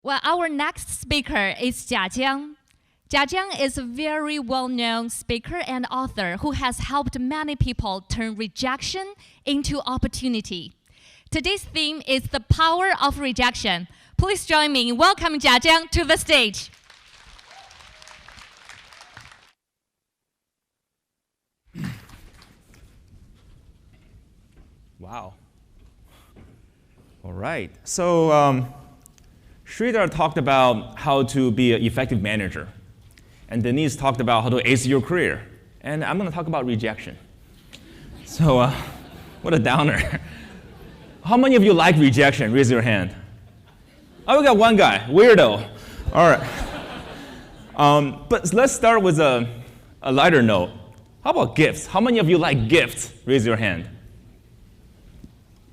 Well, our next speaker is Jiang. Jiang is a very well-known speaker and author who has helped many people turn rejection into opportunity. Today's theme is the power of rejection. Please join me in welcoming Jiang to the stage. Wow. All right. So Sridhar talked about how to be an effective manager. And Denise talked about how to ace your career. And I'm going to talk about rejection. So what a downer. How many of you like rejection? Raise your hand. Oh, we got one guy. Weirdo. All right. But let's start with a lighter note. How about gifts? How many of you like gifts? Raise your hand.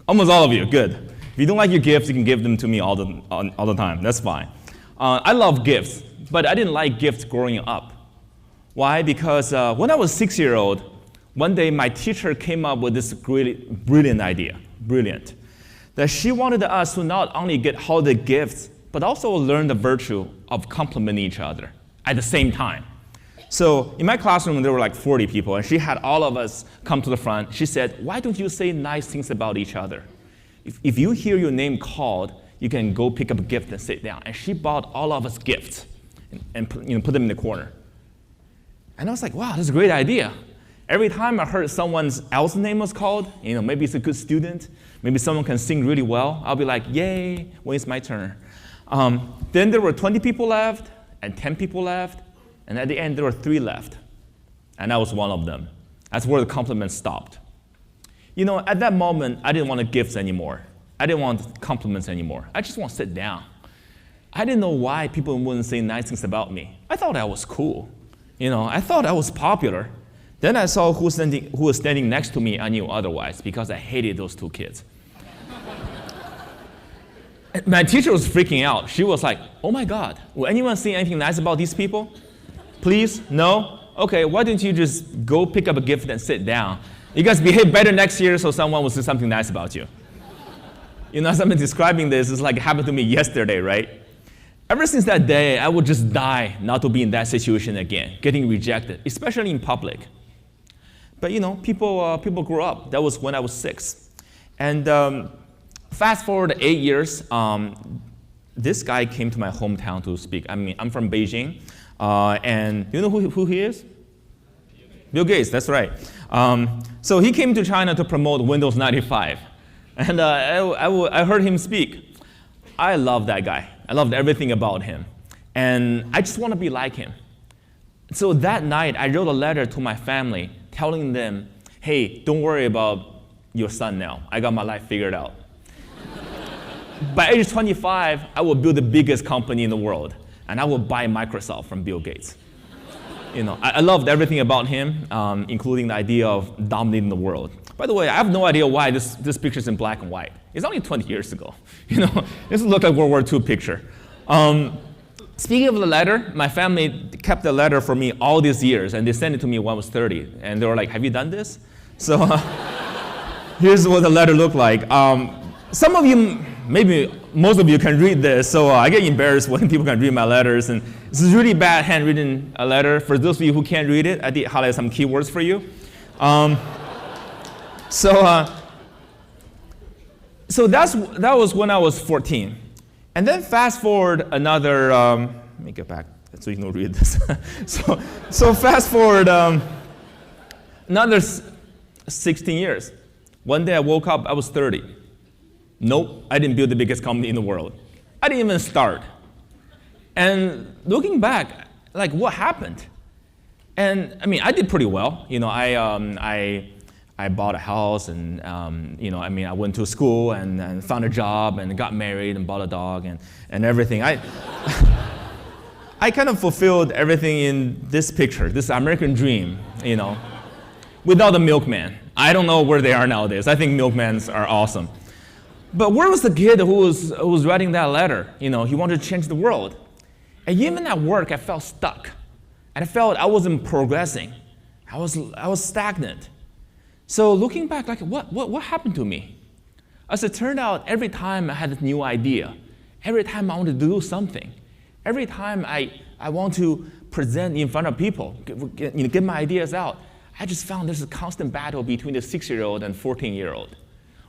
Almost all of you. Good. If you don't like your gifts, you can give them to me all the time. That's fine. I love gifts, but I didn't like gifts growing up. Why? Because when I was 6-year-old, one day my teacher came up with this really brilliant idea. Brilliant. That she wanted us to not only get holiday gifts, but also learn the virtue of complimenting each other at the same time. So in my classroom, there were like 40 people, and she had all of us come to the front. She said, why don't you say nice things about each other? If you hear your name called, you can go pick up a gift and sit down. And she bought all of us gifts and put them in the corner. And I was like, wow, that's a great idea. Every time I heard someone else's name was called, maybe it's a good student, maybe someone can sing really well, I'll be like, yay, when it's my turn. Then there were 20 people left, and 10 people left. And at the end, there were 3 left. And I was one of them. That's where the compliments stopped. At that moment, I didn't want gifts anymore. I didn't want compliments anymore. I just want to sit down. I didn't know why people wouldn't say nice things about me. I thought I was cool. I thought I was popular. Then I saw who was standing next to me. I knew otherwise because I hated those 2 kids. My teacher was freaking out. She was like, oh my God, will anyone say anything nice about these people? Please? No? Okay, why don't you just go pick up a gift and sit down? You guys behave better next year so someone will say something nice about you. As I'm describing this, it's like it happened to me yesterday, right? Ever since that day, I would just die not to be in that situation again, getting rejected, especially in public. But people grow up. That was when I was 6. And fast forward 8 years, this guy came to my hometown to speak. I'm from Beijing. And you know who he is? Bill Gates, that's right. So he came to China to promote Windows 95. And I heard him speak. I love that guy. I loved everything about him. And I just want to be like him. So that night, I wrote a letter to my family telling them, hey, don't worry about your son now. I got my life figured out. By age 25, I will build the biggest company in the world. And I will buy Microsoft from Bill Gates. I loved everything about him, including the idea of dominating the world. By the way, I have no idea why this picture's in black and white. It's only 20 years ago. This looks like World War II picture. Speaking of the letter, my family kept the letter for me all these years, and they sent it to me when I was 30. And they were like, have you done this? So here's what the letter looked like. Some of you, maybe most of you can read this, so I get embarrassed when people can read my letters. And this is really bad handwritten letter. For those of you who can't read it, I did highlight some keywords for you. So that was when I was 14. And then fast forward another, let me get back so you can read this. so fast forward another 16 years. One day I woke up, I was 30. Nope, I didn't build the biggest company in the world. I didn't even start. And looking back, like what happened? And I did pretty well. I bought a house and I went to school and found a job and got married and bought a dog and everything. I kind of fulfilled everything in this picture, this American dream, without the milkman. I don't know where they are nowadays. I think milkmans are awesome. But where was the kid who was writing that letter? He wanted to change the world. And even at work, I felt stuck. And I felt I wasn't progressing. I was stagnant. So looking back, like what happened to me? As it turned out, every time I had a new idea, Every time I want to do something, every time I want to present in front of people, get my ideas out, I just found there's a constant battle between the 6-year-old and 14-year-old.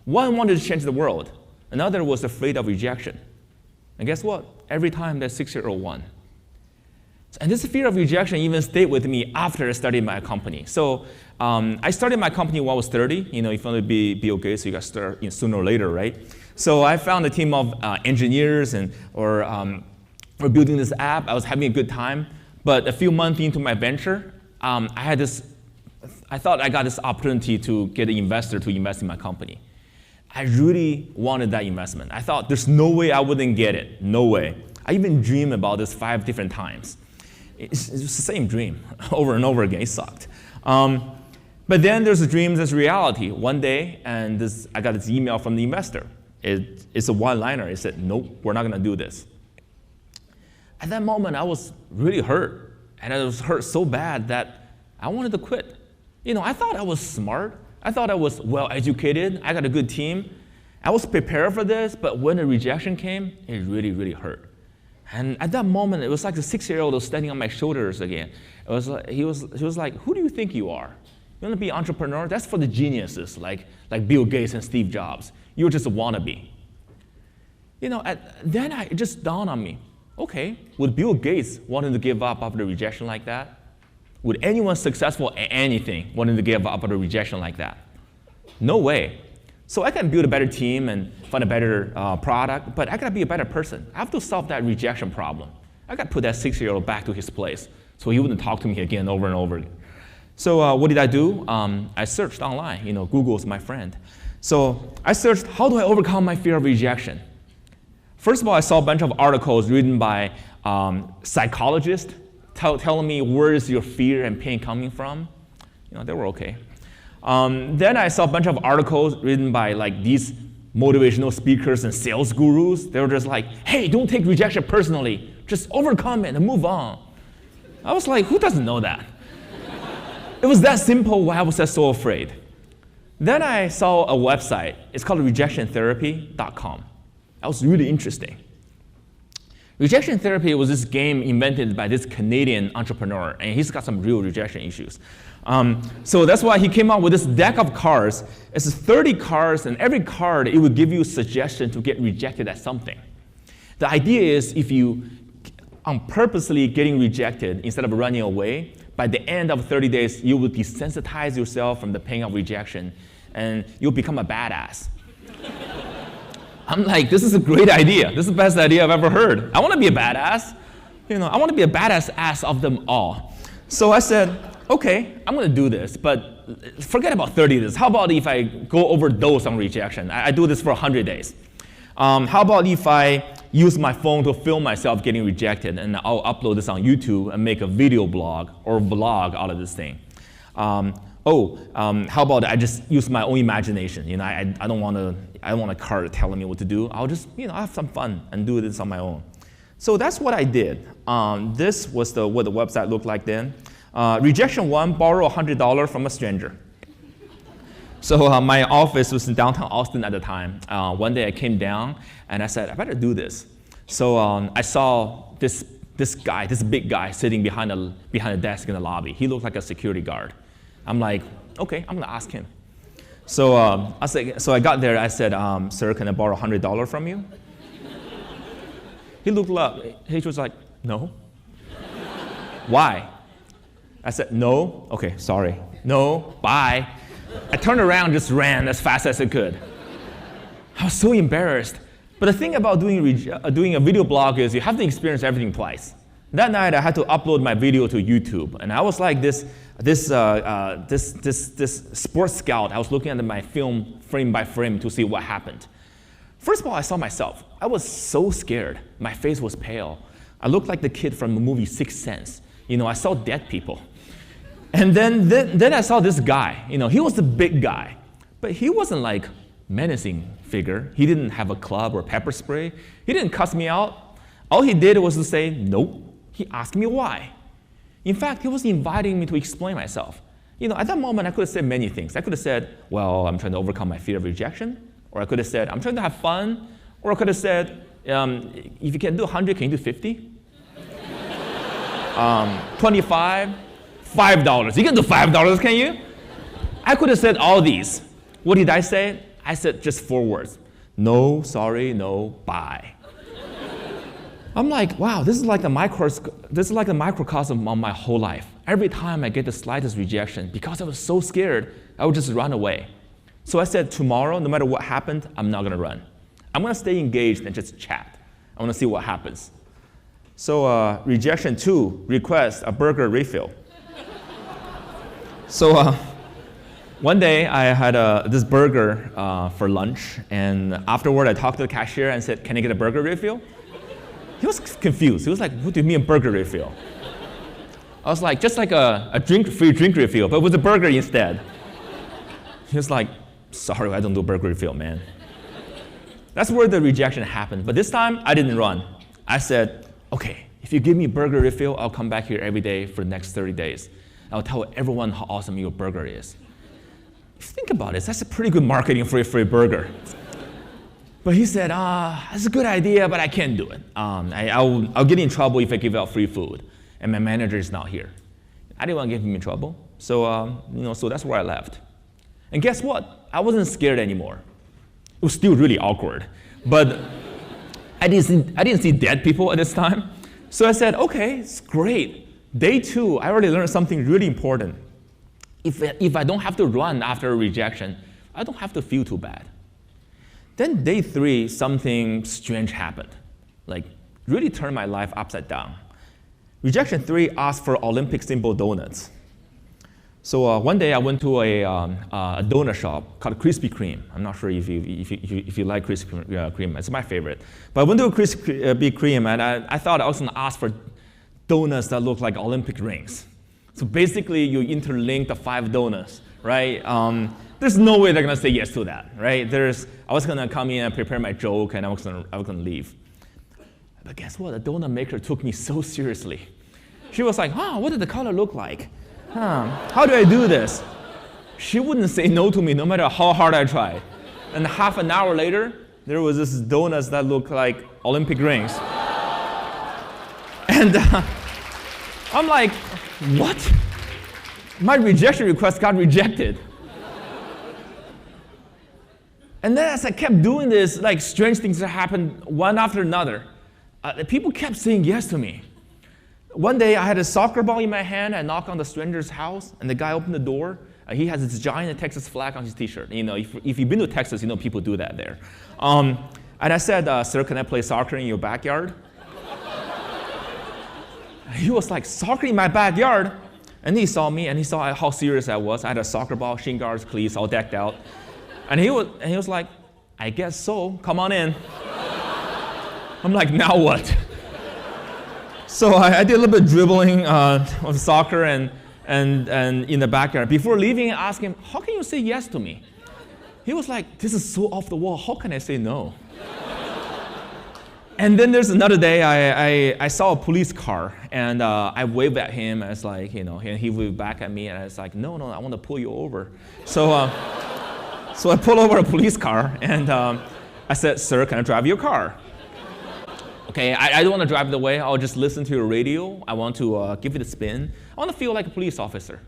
One wanted to change the world. Another was afraid of rejection. And guess what? Every time that 6-year-old won. And this fear of rejection even stayed with me after I started my company. So I started my company when I was 30. If you want to be Bill Gates, you got to start sooner or later, right? So I found a team of engineers we're building this app. I was having a good time. But a few months into my venture, I thought I got this opportunity to get an investor to invest in my company. I really wanted that investment. I thought there's no way I wouldn't get it. No way. I even dreamed about this 5 different times. It's the same dream over and over again. It sucked. But then there's a dream, there's reality. One day, and I got this email from the investor. It's a one-liner. It said, nope, we're not going to do this. At that moment, I was really hurt. And I was hurt so bad that I wanted to quit. I thought I was smart. I thought I was well-educated. I got a good team. I was prepared for this, but when the rejection came, it really, really hurt. And at that moment, it was like the 6-year-old was standing on my shoulders again. It was like, he was like, who do you think you are? You want to be an entrepreneur? That's for the geniuses, like Bill Gates and Steve Jobs. You're just a wannabe. Then it just dawned on me, okay, would Bill Gates wanting to give up after the rejection like that? Would anyone successful at anything wanting to give up after rejection like that? No way. So I can build a better team and find a better product, but I gotta be a better person. I have to solve that rejection problem. I gotta put that 6-year-old back to his place so he wouldn't talk to me again over and over again. So what did I do? I searched online. Google's my friend. So I searched, how do I overcome my fear of rejection? First of all, I saw a bunch of articles written by psychologists telling me where is your fear and pain coming from. They were okay. Then I saw a bunch of articles written by these motivational speakers and sales gurus. They were just like, hey, don't take rejection personally. Just overcome it and move on. I was like, who doesn't know that? It was that simple why I was just so afraid. Then I saw a website. It's called rejectiontherapy.com. That was really interesting. Rejection therapy was this game invented by this Canadian entrepreneur, and he's got some real rejection issues. So that's why he came up with this deck of cards. It's 30 cards, and every card, it would give you a suggestion to get rejected at something. The idea is if you purposely getting rejected instead of running away, by the end of 30 days, you will desensitize yourself from the pain of rejection, and you'll become a badass. I'm like, this is a great idea. This is the best idea I've ever heard. I want to be a badass. I want to be a badass ass of them all. So I said, okay, I'm going to do this, but forget about 30 days. How about if I go overdose on rejection? I do this for 100 days. How about if I use my phone to film myself getting rejected, and I'll upload this on YouTube and make a video blog or vlog out of this thing? How about I just use my own imagination? I don't want a card telling me what to do. I'll just I'll have some fun and do this on my own. So that's what I did. This was what the website looked like then. Rejection 1, borrow $100 from a stranger. So my office was in downtown Austin at the time. One day I came down and I said, I better do this. So I saw this big guy sitting behind a desk in the lobby. He looked like a security guard. I'm like, okay, I'm gonna ask him. So I got there, I said, sir, can I borrow $100 from you? He looked up, he was like, no. Why? I said, no, okay, sorry. No, bye. I turned around, just ran as fast as I could. I was so embarrassed. But the thing about doing a video blog is you have to experience everything twice. That night I had to upload my video to YouTube, and I was like this sports scout. I was looking at my film frame by frame to see what happened. First of all, I saw myself. I was so scared. My face was pale. I looked like the kid from the movie Sixth Sense. I saw dead people. And then I saw this guy. He was the big guy, but he wasn't like menacing figure. He didn't have a club or pepper spray. He didn't cuss me out. All he did was to say, nope. He asked me why. In fact, he was inviting me to explain myself. At that moment, I could have said many things. I could have said, well, I'm trying to overcome my fear of rejection. Or I could have said, I'm trying to have fun. Or I could have said, If you can do 100, can you do 50? 25, $5. You can do $5, can you? I could have said all these. What did I say? I said just 4 words. No, sorry, no, bye. I'm like, wow, this is like a microcosm of my whole life. Every time I get the slightest rejection, because I was so scared, I would just run away. So I said, tomorrow, no matter what happened, I'm not gonna run. I'm gonna stay engaged and just chat. I wanna see what happens. So rejection 2, request a burger refill. So one day I had this burger for lunch, and afterward I talked to the cashier and said, can I get a burger refill? He was confused. He was like, what do you mean burger refill? I was like, just like a free drink refill, but with a burger instead. He was like, sorry, I don't do burger refill, man. That's where the rejection happened. But this time, I didn't run. I said, okay, if you give me burger refill, I'll come back here every day for the next 30 days. I'll tell everyone how awesome your burger is. Think about it, that's a pretty good marketing for a free burger. But he said, that's a good idea, but I can't do it. I'll get in trouble if I give out free food, and my manager is not here. I didn't want to get him in trouble, so so that's where I left. And guess what? I wasn't scared anymore. It was still really awkward, but I didn't see dead people at this time. So I said, okay, it's great. Day 2, I already learned something really important. If I don't have to run after a rejection, I don't have to feel too bad. Then day 3, something strange happened, like really turned my life upside down. Rejection 3 asked for Olympic symbol donuts. So one day I went to a donut shop called Krispy Kreme. I'm not sure if you like Krispy Kreme. It's my favorite. But I went to a Krispy Kreme, and I thought I was going to ask for donuts that look like Olympic rings. So basically, you interlink the 5 donuts, right? There's no way they're gonna say yes to that, right? I was gonna come in and prepare my joke, and I was gonna leave. But guess what? The donut maker took me so seriously. She was like, what did the color look like? How do I do this? She wouldn't say no to me no matter how hard I tried. And half an hour later, there was this donuts that looked like Olympic rings. And I'm like, what? My rejection request got rejected. And then as I kept doing this, like strange things that happened one after another. People kept saying yes to me. One day I had a soccer ball in my hand. I knocked on the stranger's house, and the guy opened the door. He has this giant Texas flag on his t-shirt. If you've been to Texas, people do that there. And I said, sir, can I play soccer in your backyard? He was like, soccer in my backyard? And he saw me, and he saw how serious I was. I had a soccer ball, shin guards, cleats, all decked out. And he was like, I guess so, come on in. I'm like, now what? So I did a little bit of dribbling of soccer and in the backyard. Before leaving, I asked him, how can you say yes to me? He was like, this is so off the wall, how can I say no? And then there's another day, I saw a police car, and I waved at him, and it's like, and he waved back at me, and I was like, no, I want to pull you over. So I pulled over a police car, and I said, sir, can I drive your car? Okay, I don't want to drive it away, I'll just listen to your radio, I want to give it a spin, I want to feel like a police officer.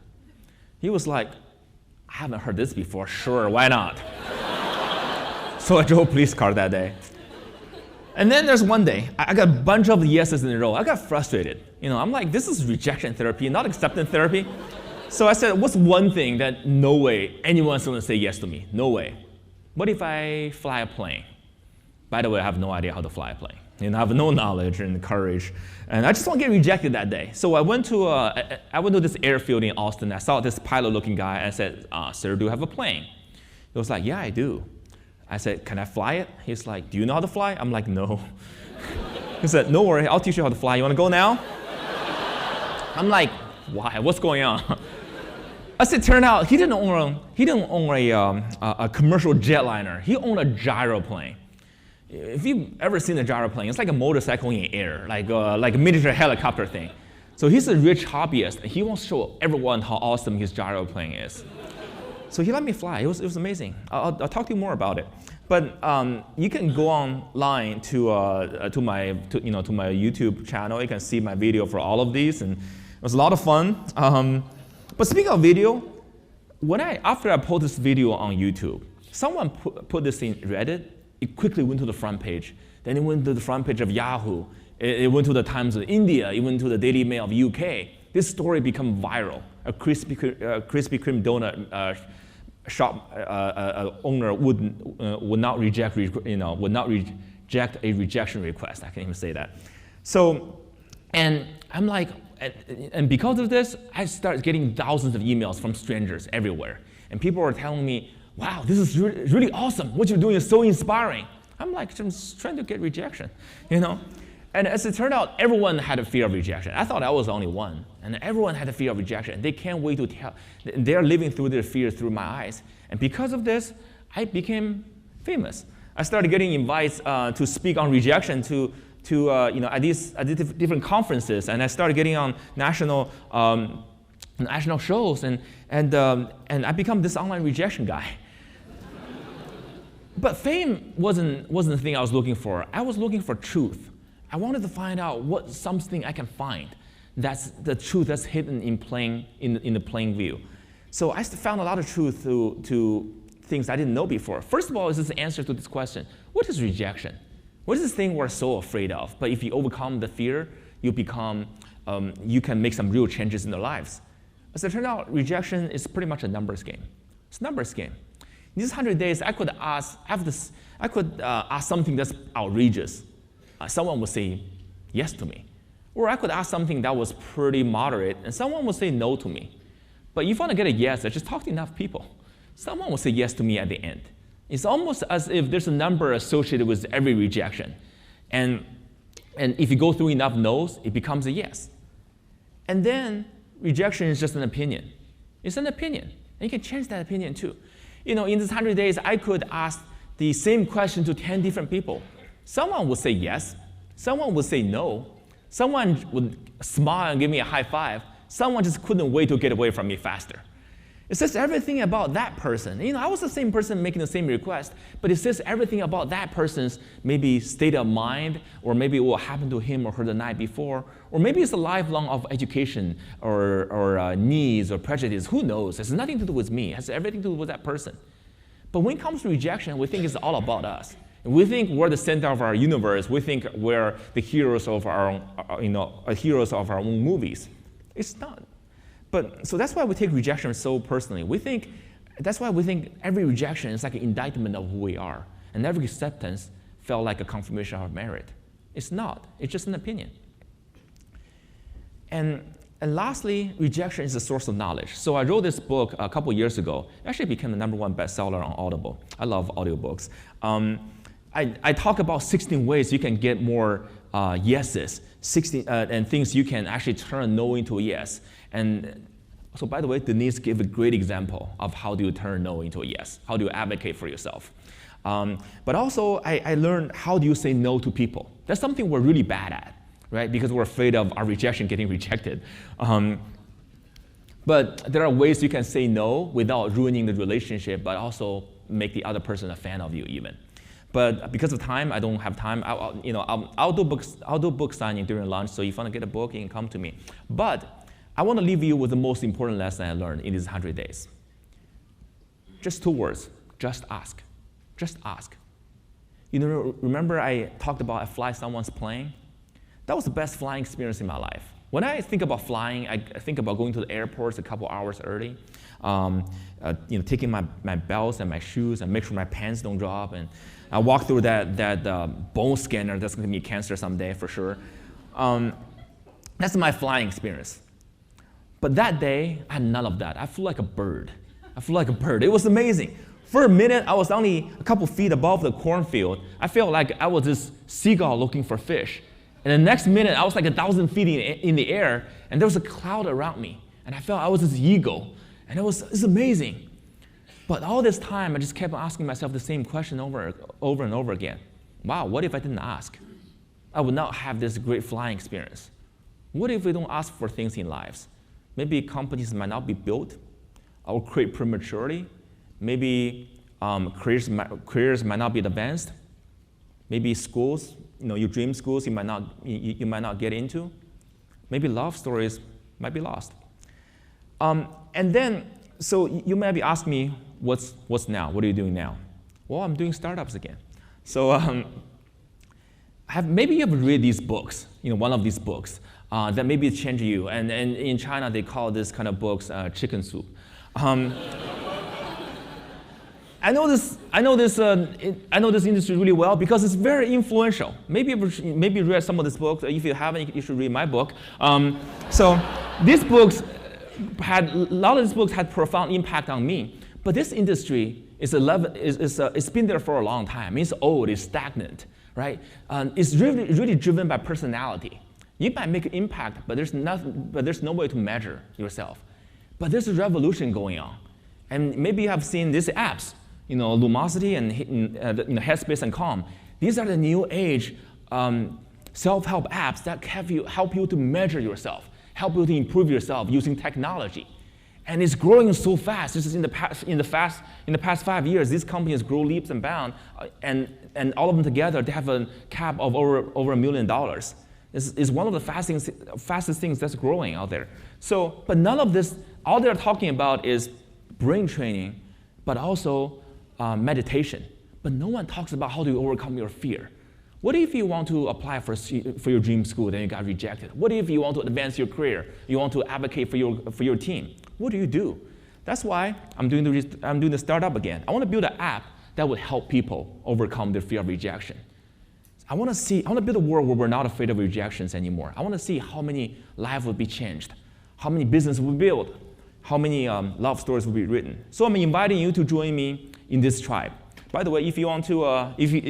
He was like, I haven't heard this before, sure, why not? So I drove a police car that day. And then there's one day, I got a bunch of yeses in a row. I got frustrated. I'm like, this is rejection therapy, not acceptance therapy. So I said, what's one thing that no way anyone's gonna say yes to me? No way. What if I fly a plane? By the way, I have no idea how to fly a plane. I have no knowledge and courage. And I just want to get rejected that day. So I went to this airfield in Austin. I saw this pilot-looking guy, and I said, sir, do you have a plane? He was like, yeah, I do. I said, can I fly it? He's like, do you know how to fly? I'm like, no. He said, no worry, I'll teach you how to fly. You want to go now? I'm like, why? What's going on? I said, turn out, he didn't own a commercial jetliner. He owned a gyroplane. If you've ever seen a gyroplane, it's like a motorcycle in air, like a miniature helicopter thing. So he's a rich hobbyist, and he wants to show everyone how awesome his gyroplane is. So he let me fly. It was amazing. I'll talk to you more about it. But you can go online to my YouTube channel. You can see my video for all of these, and it was a lot of fun. But speaking of video, after I posted this video on YouTube, someone put this in Reddit. It quickly went to the front page. Then it went to the front page of Yahoo. It went to the Times of India. It went to the Daily Mail of UK. This story became viral. A Krispy Kreme donut shop owner would not reject a rejection request. I can't even say that. So, and I'm like, and because of this, I started getting thousands of emails from strangers everywhere, and people were telling me, "Wow, this is really awesome. What you're doing is so inspiring." I'm like, I'm just trying to get rejection, And as it turned out, everyone had a fear of rejection. I thought I was the only one. And everyone had a fear of rejection. They can't wait to tell. They're living through their fears through my eyes. And because of this, I became famous. I started getting invites to speak on rejection at these different conferences. And I started getting on national shows. And I become this online rejection guy. But fame wasn't the thing I was looking for. I was looking for truth. I wanted to find out what something I can find that's the truth that's hidden in the plain view. So I found a lot of truth to things I didn't know before. First of all, is this the answer to this question: what is rejection? What is this thing we're so afraid of? But if you overcome the fear, you can make some real changes in their lives. As it turned out, rejection is pretty much a numbers game. It's a numbers game. In these 100 days, I could ask something that's outrageous. Someone would say yes to me. Or I could ask something that was pretty moderate, and someone would say no to me. But if you want to get a yes, just talk to enough people. Someone will say yes to me at the end. It's almost as if there's a number associated with every rejection. And if you go through enough no's, it becomes a yes. And then rejection is just an opinion. It's an opinion. And you can change that opinion too. In this 100 days, I could ask the same question to 10 different people. Someone would say yes. Someone would say no. Someone would smile and give me a high five. Someone just couldn't wait to get away from me faster. It says everything about that person. I was the same person making the same request, but it says everything about that person's maybe state of mind, or maybe what happened to him or her the night before, or maybe it's a lifelong of education or needs or prejudice. Who knows? It has nothing to do with me. It has everything to do with that person. But when it comes to rejection, we think it's all about us. We think we're the center of our universe. We think we're the heroes of our own movies. It's not. So that's why we take rejection so personally. That's why we think every rejection is like an indictment of who we are, and every acceptance felt like a confirmation of merit. It's not. It's just an opinion. And lastly, rejection is a source of knowledge. So I wrote this book a couple years ago. It actually became the #1 bestseller on Audible. I love audiobooks. I talk about 16 ways you can get more yeses, 16 and things you can actually turn no into a yes. And so, by the way, Denise gave a great example of how do you turn no into a yes. How do you advocate for yourself? But also, I learned how do you say no to people. That's something we're really bad at, right? Because we're afraid of our rejection getting rejected. But there are ways you can say no without ruining the relationship, but also make the other person a fan of you even. But because of time, I don't have time. I'll do book signing during lunch. So if you want to get a book, you can come to me. But I want to leave you with the most important lesson I learned in these 100 days. Just 2 words. Just ask. Just ask. Remember I talked about I fly someone's plane? That was the best flying experience in my life. When I think about flying, I think about going to the airports a couple hours early, taking my belts and my shoes and make sure my pants don't drop, and I walk through that bone scanner that's going to give me cancer someday for sure. That's my flying experience. But that day, I had none of that. I flew like a bird. It was amazing. For a minute, I was only a couple feet above the cornfield. I felt like I was this seagull looking for fish. And the next minute, I was like 1,000 feet in the air, and there was a cloud around me. And I felt I was this eagle. And it's amazing. But all this time, I just kept asking myself the same question over and over again. Wow, what if I didn't ask? I would not have this great flying experience. What if we don't ask for things in lives? Maybe companies might not be built or create prematurely. Maybe careers might not be advanced. Maybe schools, your dream schools you might not get into. Maybe love stories might be lost. And then, so you might be asking me, what's now? What are you doing now? Well, I'm doing startups again. So maybe you have read these books, one of these books that maybe change you. And in China, they call this kind of books chicken soup. I know this industry really well because it's very influential. Maybe you read some of these books. If you haven't, you should read my book. So these books a lot of these books had profound impact on me. But this industry it's been there for a long time. It's old. It's stagnant, right? It's really driven by personality. You might make an impact, but there's no way to measure yourself. But there's a revolution going on, and maybe you have seen these apps. Lumosity and Headspace and Calm. These are the new age self-help apps that help you to measure yourself, help you to improve yourself using technology. And it's growing so fast. This is in the past 5 years, these companies grow leaps and bounds, and all of them together, they have a cap of over $1 million. It's one of the fastest things that's growing out there. So, but none of this, all they're talking about is brain training, but also meditation. But no one talks about how to overcome your fear. What if you want to apply for your dream school, then you got rejected? What if you want to advance your career? You want to advocate for your team? What do you do? That's why I'm doing the startup again. I want to build an app that would help people overcome their fear of rejection. I want to build a world where we're not afraid of rejections anymore. I want to see how many lives will be changed, how many businesses will be built, how many love stories will be written. So I'm inviting you to join me in this tribe. By the way, if you want to, even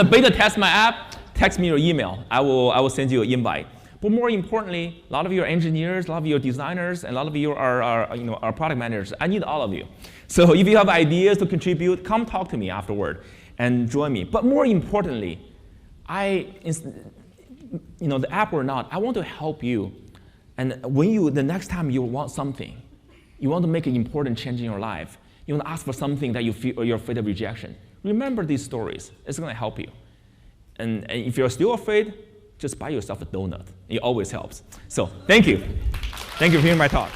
beta test my app, text me your email. I will send you an invite. But more importantly, a lot of your engineers, a lot of your designers, and a lot of you are product managers. I need all of you. So if you have ideas to contribute, come talk to me afterward and join me. But more importantly, the app or not, I want to help you. And the next time you want something, you want to make an important change in your life, you want to ask for something that you feel or you're afraid of rejection, remember these stories. It's going to help you. And if you're still afraid, just buy yourself a donut. It always helps. So thank you. Thank you for hearing my talk.